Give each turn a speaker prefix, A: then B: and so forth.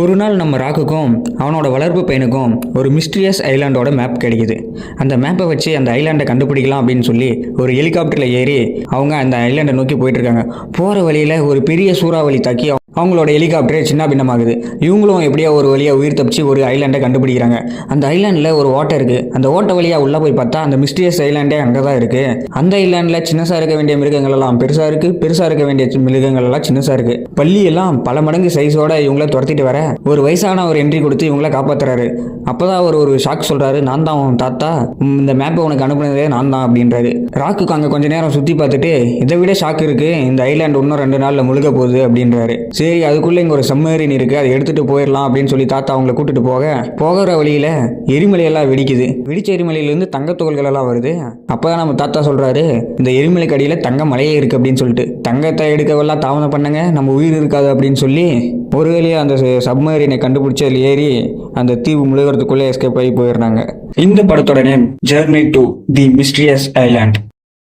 A: ஒரு நாள் நம்ம ராக்குக்கும் அவனோட வளர்ப்பு பையனுக்கும் ஒரு மிஸ்டீரியஸ் ஐலாண்டோட மேப் கிடைக்குது. அந்த மேப்பை வச்சு அந்த ஐலாண்டை கண்டுபிடிக்கலாம் அப்படின்னு சொல்லி ஒரு ஹெலிகாப்டரில் ஏறி அவங்க அந்த ஐலாண்டை நோக்கி போயிட்டு இருக்காங்க. போகிற வழியில் ஒரு பெரிய சூறாவளி தாக்கி அவங்களோட ஹெலிகாப்டரே சின்ன பின்னமாகுது. இவங்களும் எப்படியோ ஒரு வழியாக உயிர் தப்பிச்சு ஒரு ஐலாண்டை கண்டுபிடிக்கிறாங்க. அந்த ஐலாண்டில் ஒரு ஓட்டை இருக்குது. அந்த ஓட்டை வழியாக உள்ளே போய் பார்த்தா அந்த மிஸ்டீரியஸ் ஐலாண்டே அங்கே தான் இருக்குது. அந்த ஐலாண்டில் சின்னசாக இருக்க வேண்டிய மிருகங்கள் எல்லாம் பெருசாக இருக்குது, பெருசாக இருக்க வேண்டிய மிருகங்கள் எல்லாம் சின்னசாக இருக்குது. பள்ளி எல்லாம் பல மடங்கு சைஸோட இவங்கள துரத்திட்டு வர ஒரு வயசான ஒரு என்ட்ரி கொடுத்து இவங்கள காப்பாற்றுறாரு. அப்போதான் அவர் ஒரு ஷாக் சொல்கிறாரு, நான் தான் உன் தாத்தா, இந்த மேப்பை உனக்கு அனுப்புனதே நான் தான் அப்படின்றாரு. ராக்குக்கு அங்கே கொஞ்ச நேரம் சுற்றி பார்த்துட்டு இதை விட ஷாக் இருக்குது, இந்த ஐலாண்டு இன்னும் 2 நாளில் முழுக போகுது அப்படின்றாரு. சரி, அதுக்குள்ளே இங்கே ஒரு சம்மேரின் இருக்குது, அதை எடுத்துகிட்டு போயிடலாம் அப்படின்னு சொல்லி தாத்தா அவங்கள கூட்டிட்டு போகிற வழியில் எரிமலையெல்லாம் வெடிக்குது. வெடிச்ச எரிமலையிலேருந்து தங்கத்துகள்கள் எல்லாம் வருது. அப்போ தான் நம்ம தாத்தா சொல்கிறாரு, இந்த எரிமலைக்கு அடியில் தங்க மலையே இருக்குது அப்படின்னு சொல்லிட்டு, தங்கத்தை எடுக்கவெல்லாம் தாமதம் பண்ணுங்க, நம்ம உயிர் இருக்காது அப்படின்னு சொல்லி ஒரு வழியாக அந்த சப்மரீனை கண்டுபிடிச்சி அதில் ஏறி அந்த தீவு முழுகிறதுக்குள்ளே எஸ்கேப் ஆகி போயிடுறாங்க. இந்த படத்தோட name journey to the mysterious island.